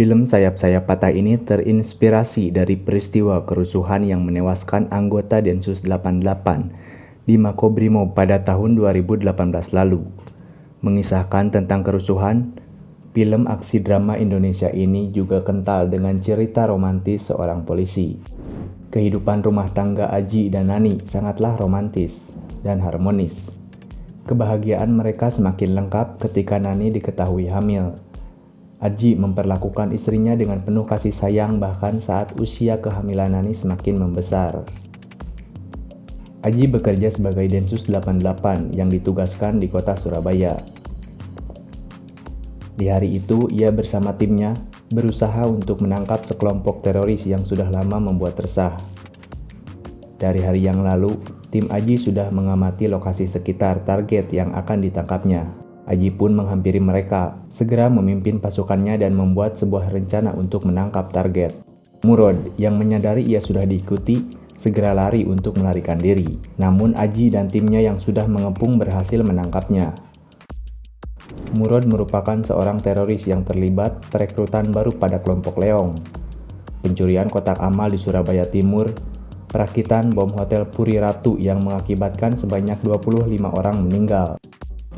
Film Sayap-Sayap Patah ini terinspirasi dari peristiwa kerusuhan yang menewaskan anggota Densus 88 di Makobrimob pada tahun 2018 lalu. Mengisahkan tentang kerusuhan, film aksi drama Indonesia ini juga kental dengan cerita romantis seorang polisi. Kehidupan rumah tangga Aji dan Nani sangatlah romantis dan harmonis. Kebahagiaan mereka semakin lengkap ketika Nani diketahui hamil. Aji memperlakukan istrinya dengan penuh kasih sayang bahkan saat usia kehamilan Nani semakin membesar. Aji bekerja sebagai Densus 88 yang ditugaskan di kota Surabaya. Di hari itu, ia bersama timnya berusaha untuk menangkap sekelompok teroris yang sudah lama membuat resah. Dari hari yang lalu, tim Aji sudah mengamati lokasi sekitar target yang akan ditangkapnya. Aji pun menghampiri mereka, segera memimpin pasukannya dan membuat sebuah rencana untuk menangkap target. Murod, yang menyadari ia sudah diikuti, segera lari untuk melarikan diri. Namun Aji dan timnya yang sudah mengepung berhasil menangkapnya. Murod merupakan seorang teroris yang terlibat perekrutan baru pada kelompok Leong, pencurian kotak amal di Surabaya Timur, perakitan bom hotel Puri Ratu yang mengakibatkan sebanyak 25 orang meninggal.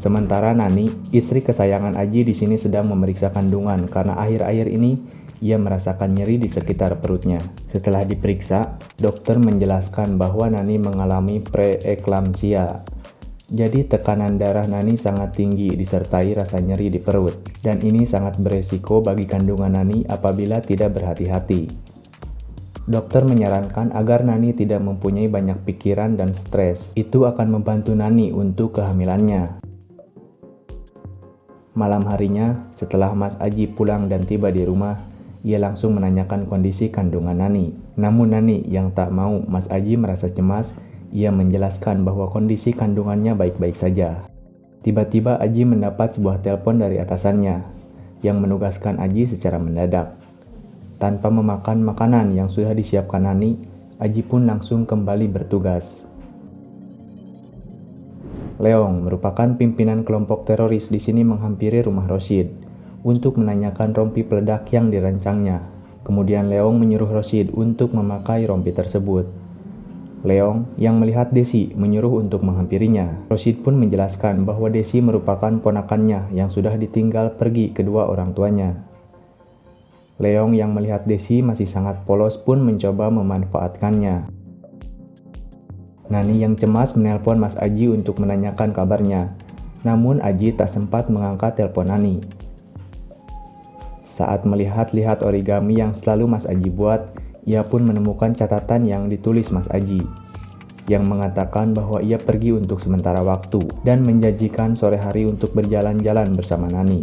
Sementara Nani, istri kesayangan Aji di sini sedang memeriksa kandungan karena akhir-akhir ini ia merasakan nyeri di sekitar perutnya. Setelah diperiksa, dokter menjelaskan bahwa Nani mengalami preeklamsia. Jadi tekanan darah Nani sangat tinggi disertai rasa nyeri di perut, dan ini sangat beresiko bagi kandungan Nani apabila tidak berhati-hati. Dokter menyarankan agar Nani tidak mempunyai banyak pikiran dan stres. Itu akan membantu Nani untuk kehamilannya. Malam harinya, setelah Mas Aji pulang dan tiba di rumah, ia langsung menanyakan kondisi kandungan Nani. Namun Nani yang tak mau Mas Aji merasa cemas, ia menjelaskan bahwa kondisi kandungannya baik-baik saja. Tiba-tiba Aji mendapat sebuah telepon dari atasannya, yang menugaskan Aji secara mendadak. Tanpa memakan makanan yang sudah disiapkan Nani, Aji pun langsung kembali bertugas. Leong merupakan pimpinan kelompok teroris di sini menghampiri rumah Rosid untuk menanyakan rompi peledak yang dirancangnya. Kemudian Leong menyuruh Rosid untuk memakai rompi tersebut. Leong yang melihat Desi menyuruh untuk menghampirinya. Rosid pun menjelaskan bahwa Desi merupakan ponakannya yang sudah ditinggal pergi kedua orang tuanya. Leong yang melihat Desi masih sangat polos pun mencoba memanfaatkannya. Nani yang cemas menelpon Mas Aji untuk menanyakan kabarnya, namun Aji tak sempat mengangkat telepon Nani. Saat melihat-lihat origami yang selalu Mas Aji buat, ia pun menemukan catatan yang ditulis Mas Aji, yang mengatakan bahwa ia pergi untuk sementara waktu dan menjanjikan sore hari untuk berjalan-jalan bersama Nani.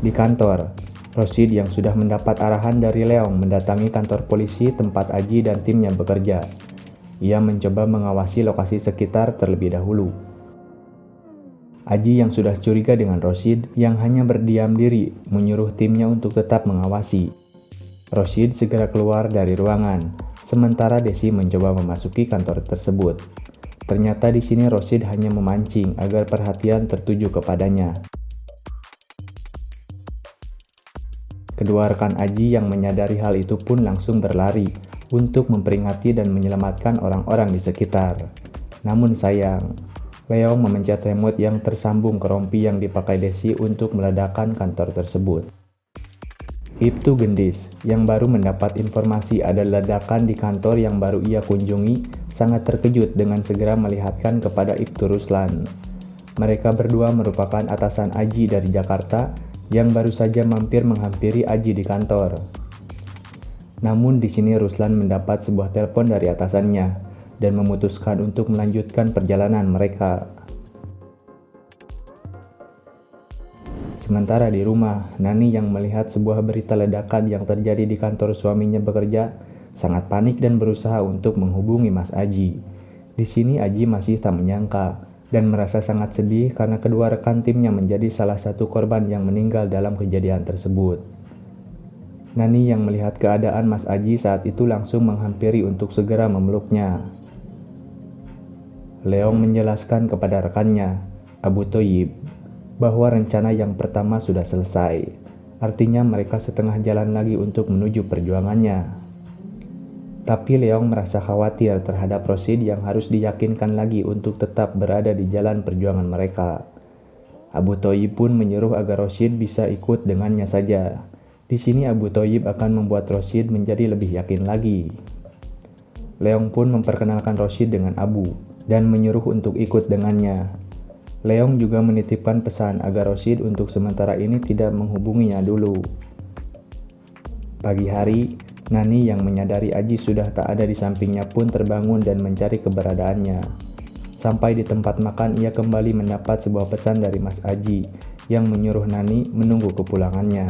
Di kantor, Rosid yang sudah mendapat arahan dari Leong mendatangi kantor polisi tempat Aji dan timnya bekerja. Ia mencoba mengawasi lokasi sekitar terlebih dahulu. Aji yang sudah curiga dengan Rosid yang hanya berdiam diri menyuruh timnya untuk tetap mengawasi. Rosid segera keluar dari ruangan, sementara Desi mencoba memasuki kantor tersebut. Ternyata di sini Rosid hanya memancing agar perhatian tertuju kepadanya. Kedua rekan Aji yang menyadari hal itu pun langsung berlari untuk memperingati dan menyelamatkan orang-orang di sekitar. Namun sayang, Leong memencet remote yang tersambung ke rompi yang dipakai Desi untuk meledakkan kantor tersebut. Ibtu Gendis, yang baru mendapat informasi ada ledakan di kantor yang baru ia kunjungi, sangat terkejut dengan segera melihatkan kepada Ibtu Ruslan. Mereka berdua merupakan atasan Aji dari Jakarta yang baru saja mampir menghampiri Aji di kantor. Namun di sini Ruslan mendapat sebuah telepon dari atasannya dan memutuskan untuk melanjutkan perjalanan mereka. Sementara di rumah, Nani yang melihat sebuah berita ledakan yang terjadi di kantor suaminya bekerja, sangat panik dan berusaha untuk menghubungi Mas Aji. Di sini Aji masih tak menyangka dan merasa sangat sedih karena kedua rekan timnya menjadi salah satu korban yang meninggal dalam kejadian tersebut. Nani yang melihat keadaan Mas Aji saat itu langsung menghampiri untuk segera memeluknya. Leong menjelaskan kepada rekannya, Abu Thoyib, bahwa rencana yang pertama sudah selesai. Artinya mereka setengah jalan lagi untuk menuju perjuangannya. Tapi Leong merasa khawatir terhadap Rosid yang harus diyakinkan lagi untuk tetap berada di jalan perjuangan mereka. Abu Thayyib pun menyuruh agar Rosid bisa ikut dengannya saja. Di sini Abu Thayyib akan membuat Rosid menjadi lebih yakin lagi. Leong pun memperkenalkan Rosid dengan Abu dan menyuruh untuk ikut dengannya. Leong juga menitipkan pesan agar Rosid untuk sementara ini tidak menghubunginya dulu. Pagi hari, Nani yang menyadari Aji sudah tak ada di sampingnya pun terbangun dan mencari keberadaannya. Sampai di tempat makan, ia kembali mendapat sebuah pesan dari Mas Aji yang menyuruh Nani menunggu kepulangannya.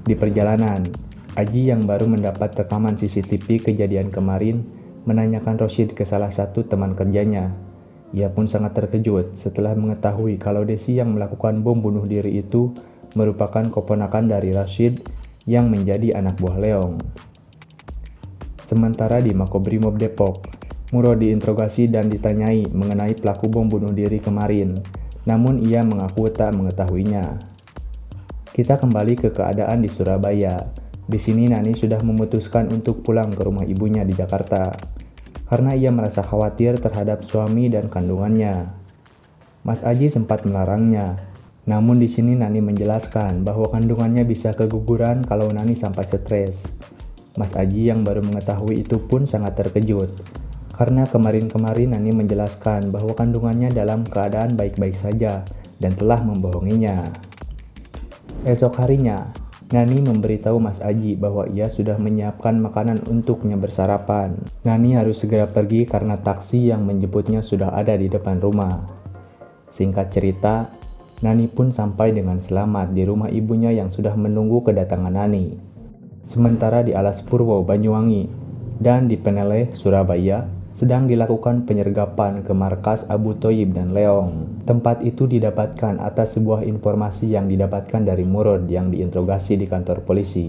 Di perjalanan, Aji yang baru mendapat rekaman CCTV kejadian kemarin menanyakan Rosid ke salah satu teman kerjanya. Ia pun sangat terkejut setelah mengetahui kalau Desi yang melakukan bom bunuh diri itu merupakan keponakan dari Rashid yang menjadi anak buah Leong. Sementara di Makobrimob Depok, Murod diinterogasi dan ditanyai mengenai pelaku bom bunuh diri kemarin, namun ia mengaku tak mengetahuinya. Kita kembali ke keadaan di Surabaya. Di sini Nani sudah memutuskan untuk pulang ke rumah ibunya di Jakarta karena ia merasa khawatir terhadap suami dan kandungannya. Mas Aji sempat melarangnya, namun di sini Nani menjelaskan bahwa kandungannya bisa keguguran kalau Nani sampai stres. Mas Aji yang baru mengetahui itu pun sangat terkejut karena kemarin-kemarin Nani menjelaskan bahwa kandungannya dalam keadaan baik-baik saja dan telah membohonginya. Esok harinya, Nani memberitahu Mas Aji bahwa ia sudah menyiapkan makanan untuknya bersarapan. Nani harus segera pergi karena taksi yang menjemputnya sudah ada di depan rumah. Singkat cerita, Nani pun sampai dengan selamat di rumah ibunya yang sudah menunggu kedatangan Nani. Sementara di Alas Purwo, Banyuwangi, dan di Peneleh, Surabaya, sedang dilakukan penyergapan ke markas Abu Thayyib dan Leong. Tempat itu didapatkan atas sebuah informasi yang didapatkan dari Murod yang diinterogasi di kantor polisi.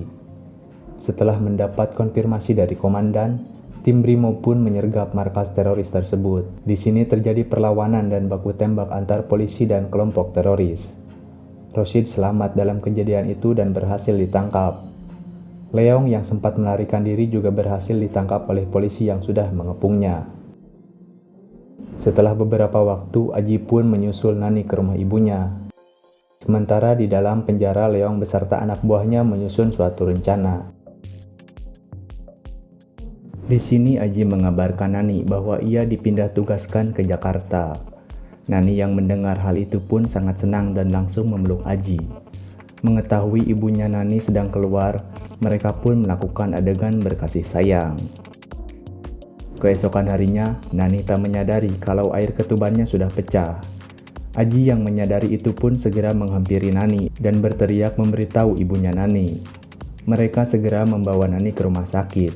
Setelah mendapat konfirmasi dari komandan, tim Brimob pun menyergap markas teroris tersebut. Di sini terjadi perlawanan dan baku tembak antar polisi dan kelompok teroris. Rosid selamat dalam kejadian itu dan berhasil ditangkap. Leong yang sempat melarikan diri juga berhasil ditangkap oleh polisi yang sudah mengepungnya. Setelah beberapa waktu, Aji pun menyusul Nani ke rumah ibunya. Sementara di dalam penjara, Leong beserta anak buahnya menyusun suatu rencana. Di sini Aji mengabarkan Nani bahwa ia dipindah tugaskan ke Jakarta. Nani yang mendengar hal itu pun sangat senang dan langsung memeluk Aji. Mengetahui ibunya Nani sedang keluar, mereka pun melakukan adegan berkasih sayang. Keesokan harinya, Nani tak menyadari kalau air ketubannya sudah pecah. Aji yang menyadari itu pun segera menghampiri Nani dan berteriak memberitahu ibunya Nani. Mereka segera membawa Nani ke rumah sakit.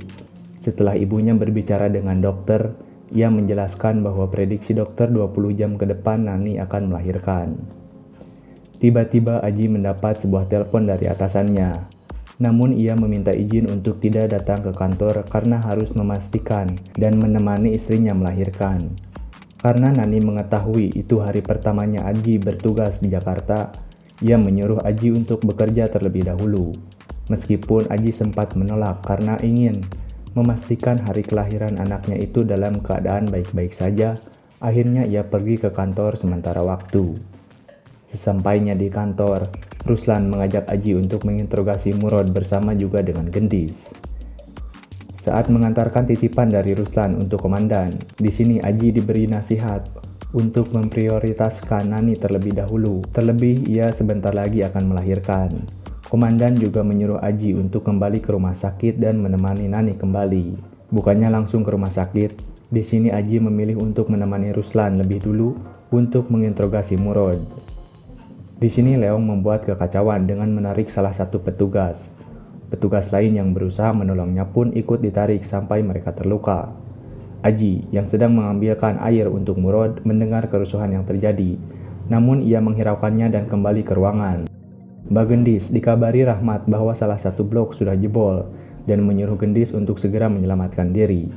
Setelah ibunya berbicara dengan dokter, ia menjelaskan bahwa prediksi dokter 20 jam ke depan Nani akan melahirkan. Tiba-tiba Aji mendapat sebuah telepon dari atasannya. Namun ia meminta izin untuk tidak datang ke kantor karena harus memastikan dan menemani istrinya melahirkan. Karena Nani mengetahui itu hari pertamanya Aji bertugas di Jakarta, ia menyuruh Aji untuk bekerja terlebih dahulu. Meskipun Aji sempat menolak karena ingin memastikan hari kelahiran anaknya itu dalam keadaan baik-baik saja, akhirnya ia pergi ke kantor sementara waktu. Sesampainya di kantor, Ruslan mengajak Aji untuk menginterogasi Murod bersama juga dengan Gendis. Saat mengantarkan titipan dari Ruslan untuk komandan, di sini Aji diberi nasihat untuk memprioritaskan Nani terlebih dahulu. Terlebih ia sebentar lagi akan melahirkan. Komandan juga menyuruh Aji untuk kembali ke rumah sakit dan menemani Nani kembali. Bukannya langsung ke rumah sakit, di sini Aji memilih untuk menemani Ruslan lebih dulu untuk menginterogasi Murod. Di sini Leong membuat kekacauan dengan menarik salah satu petugas. Petugas lain yang berusaha menolongnya pun ikut ditarik sampai mereka terluka. Aji yang sedang mengambilkan air untuk Murod mendengar kerusuhan yang terjadi, namun ia menghiraukannya dan kembali ke ruangan. Mbak Gendis dikabari Rahmat bahwa salah satu blok sudah jebol dan menyuruh Gendis untuk segera menyelamatkan diri.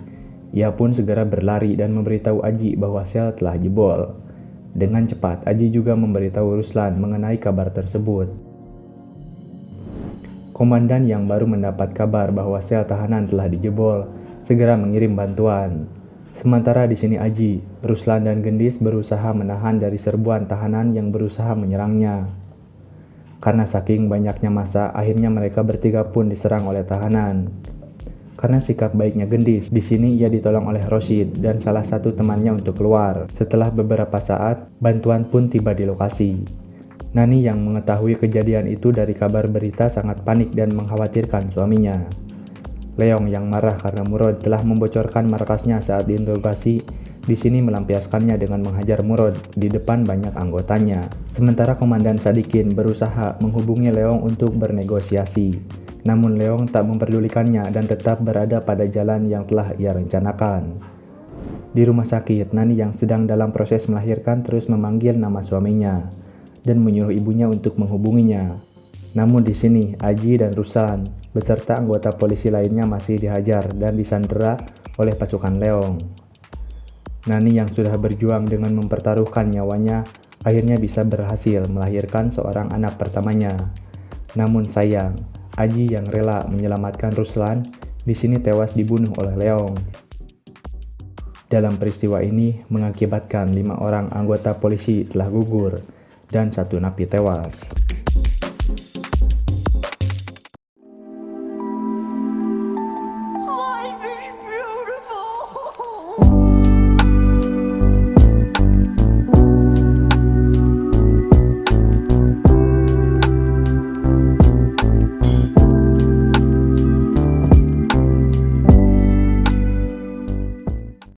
Ia pun segera berlari dan memberitahu Aji bahwa sel telah jebol. Dengan cepat, Aji juga memberitahu Ruslan mengenai kabar tersebut. Komandan yang baru mendapat kabar bahwa sel tahanan telah dijebol, segera mengirim bantuan. Sementara di sini Aji, Ruslan dan Gendis berusaha menahan dari serbuan tahanan yang berusaha menyerangnya. Karena saking banyaknya massa, akhirnya mereka bertiga pun diserang oleh tahanan. Karena sikap baiknya Gendis, di sini ia ditolong oleh Rosid dan salah satu temannya untuk keluar. Setelah beberapa saat, bantuan pun tiba di lokasi. Nani yang mengetahui kejadian itu dari kabar berita sangat panik dan mengkhawatirkan suaminya. Leong yang marah karena Murod telah membocorkan markasnya saat diinterogasi, di sini melampiaskannya dengan menghajar Murod di depan banyak anggotanya. Sementara Komandan Sadikin berusaha menghubungi Leong untuk bernegosiasi. Namun Leong tak memperdulikannya dan tetap berada pada jalan yang telah ia rencanakan. Di rumah sakit, Nani yang sedang dalam proses melahirkan terus memanggil nama suaminya dan menyuruh ibunya untuk menghubunginya. Namun di sini, Aji dan Ruslan beserta anggota polisi lainnya masih dihajar dan disandera oleh pasukan Leong. Nani yang sudah berjuang dengan mempertaruhkan nyawanya akhirnya bisa berhasil melahirkan seorang anak pertamanya. Namun sayang, Aji yang rela menyelamatkan Ruslan di sini tewas dibunuh oleh Leong. Dalam peristiwa ini mengakibatkan 5 orang anggota polisi telah gugur dan 1 napi tewas.